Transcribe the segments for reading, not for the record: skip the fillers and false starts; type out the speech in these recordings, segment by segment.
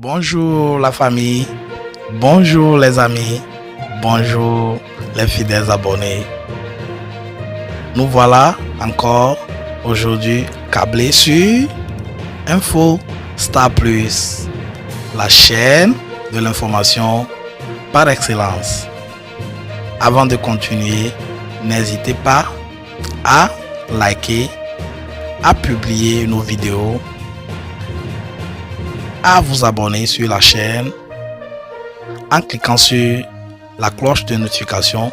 Bonjour la famille, bonjour les amis, bonjour les fidèles abonnés. Nous voilà encore aujourd'hui câblés sur Info Star Plus, la chaîne de l'information par excellence. Avant de continuer, n'hésitez pas à liker, à publier nos vidéos, à vous abonner sur la chaîne en cliquant sur la cloche de notification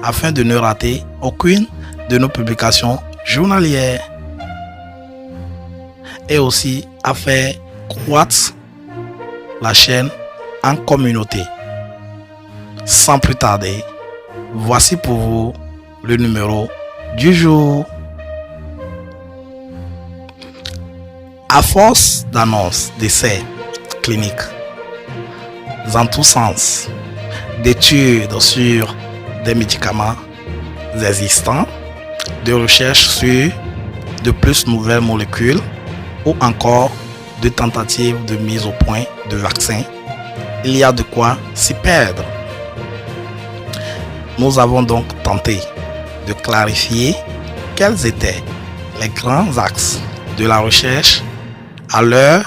afin de ne rater aucune de nos publications journalières et aussi à faire croître la chaîne en communauté. Sans plus tarder, voici pour vous le numéro du jour. À force d'annonces d'essais cliniques dans tous sens, d'études sur des médicaments existants, de recherches sur de plus nouvelles molécules ou encore de tentatives de mise au point de vaccins, il y a de quoi s'y perdre. Nous avons donc tenté de clarifier quels étaient les grands axes de la recherche à l'heure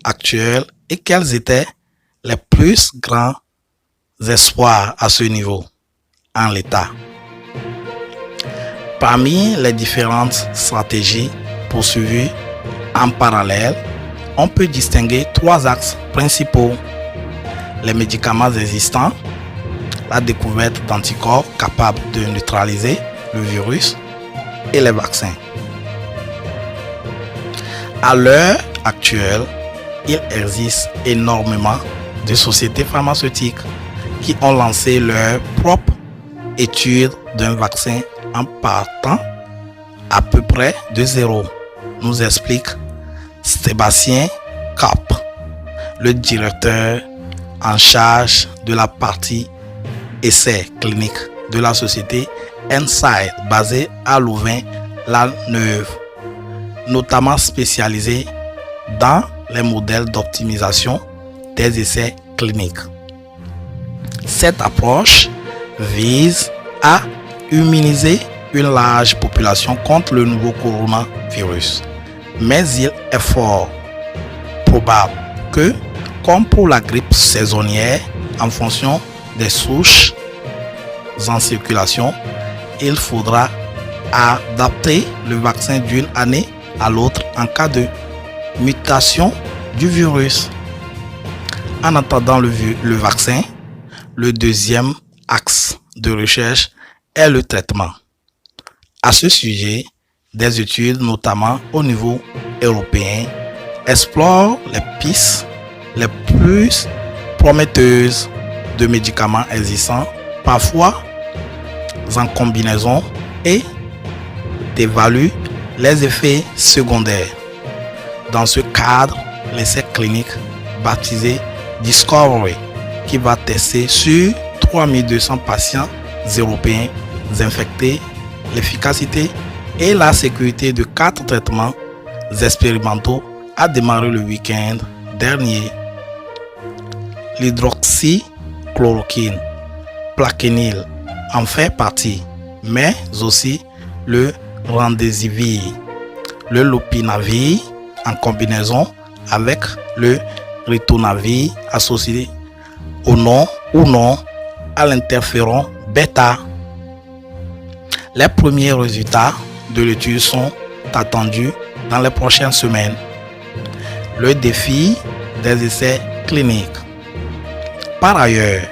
actuelle et quels étaient les plus grands espoirs à ce niveau en l'état. Parmi les différentes stratégies poursuivies en parallèle, on peut distinguer trois axes principaux: les médicaments existants, la découverte d'anticorps capables de neutraliser le virus et les vaccins. À l'heure actuelle, il existe énormément de sociétés pharmaceutiques qui ont lancé leur propre étude d'un vaccin en partant à peu près de zéro, nous explique Sébastien Cap, le directeur en charge de la partie essais cliniques de la société Insight basée à Louvain-la-Neuve, notamment spécialisée dans les modèles d'optimisation des essais cliniques. Cette approche vise à immuniser une large population contre le nouveau coronavirus. Mais il est fort probable que, comme pour la grippe saisonnière, en fonction des souches en circulation, il faudra adapter le vaccin d'une année à l'autre en cas de mutation du virus. En attendant le vaccin, le deuxième axe de recherche est le traitement. À ce sujet, des études, notamment au niveau européen, explorent les pistes les plus prometteuses de médicaments existants, parfois en combinaison, et d'évaluer les effets secondaires. Dans ce cadre, l'essai clinique baptisé Discovery, qui va tester sur 3200 patients européens infectés l'efficacité et la sécurité de 4 traitements expérimentaux, a démarré le week-end dernier. L'hydroxychloroquine, Plaquenil en fait partie, mais aussi le Remdesivir, le Lopinavir en combinaison avec le Ritonavir associé au nom ou non à l'interféron bêta. Les premiers résultats de l'étude sont attendus dans les prochaines semaines. Le défi des essais cliniques. Par ailleurs,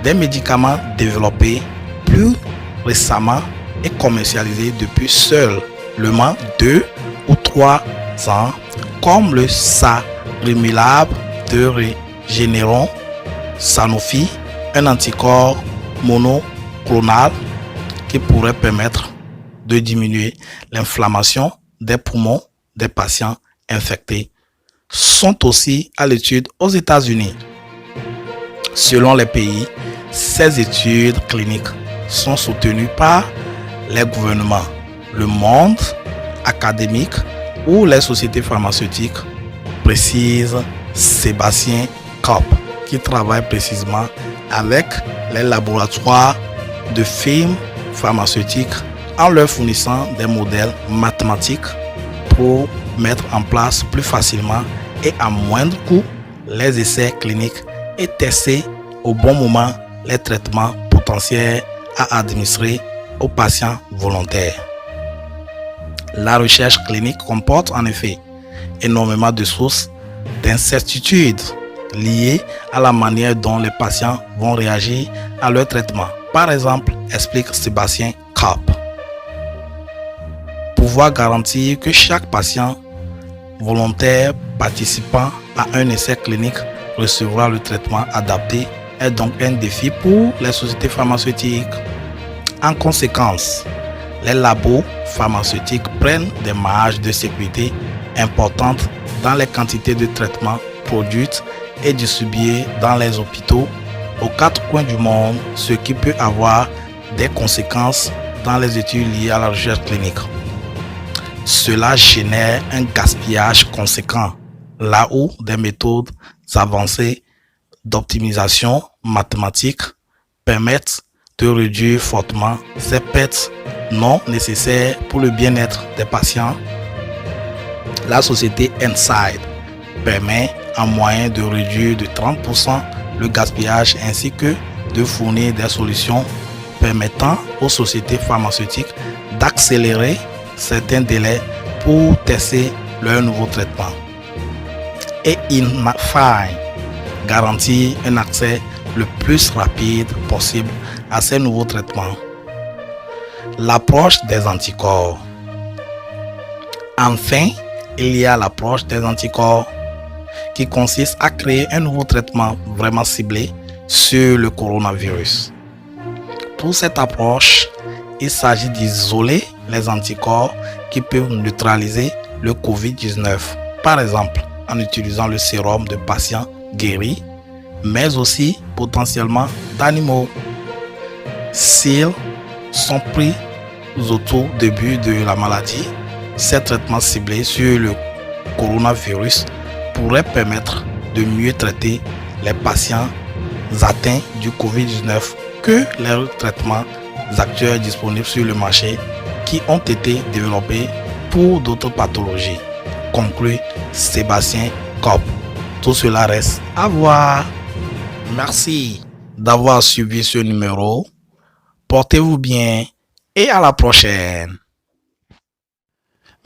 des médicaments développés plus récemment et commercialisés depuis seulement 2 ou 3 ans, comme le Sarimilab de Regeneron, Sanofi, un anticorps monoclonal qui pourrait permettre de diminuer l'inflammation des poumons des patients infectés, sont aussi à l'étude aux États-Unis. Selon les pays, ces études cliniques sont soutenues par les gouvernements, le monde académique ou les sociétés pharmaceutiques, précise Sébastien COP, qui travaille précisément avec les laboratoires de firmes pharmaceutiques en leur fournissant des modèles mathématiques pour mettre en place plus facilement et à moindre coût les essais cliniques et tester au bon moment les traitements potentiels à administrer aux patients volontaires. La recherche clinique comporte en effet énormément de sources d'incertitudes liées à la manière dont les patients vont réagir à leur traitement. Par exemple, explique Sébastien Kopp. Pouvoir garantir que chaque patient volontaire participant à un essai clinique recevra le traitement adapté est donc un défi pour les sociétés pharmaceutiques. En conséquence, les labos pharmaceutiques prennent des marges de sécurité importantes dans les quantités de traitements produites et distribuées dans les hôpitaux aux quatre coins du monde, ce qui peut avoir des conséquences dans les études liées à la recherche clinique. Cela génère un gaspillage conséquent, là où des méthodes avancées d'optimisation mathématique permettent de réduire fortement ces pertes non nécessaires pour le bien-être des patients. La société Inside permet en moyenne de réduire de 30% le gaspillage ainsi que de fournir des solutions permettant aux sociétés pharmaceutiques d'accélérer certains délais pour tester leurs nouveaux traitements. Et Infinite garantit un accès le plus rapide possible à ces nouveaux traitements. L'approche des anticorps. Enfin, il y a l'approche des anticorps qui consiste à créer un nouveau traitement vraiment ciblé sur le coronavirus. Pour cette approche, il s'agit d'isoler les anticorps qui peuvent neutraliser le COVID-19, par exemple en utilisant le sérum de patients guéris, mais aussi potentiellement d'animaux. S'ils sont pris au tout début de la maladie, ces traitements ciblés sur le coronavirus pourraient permettre de mieux traiter les patients atteints du COVID-19 que les traitements actuels disponibles sur le marché qui ont été développés pour d'autres pathologies, conclut Sébastien Kopp. Tout cela reste à voir. Merci d'avoir suivi ce numéro. Portez-vous bien et à la prochaine.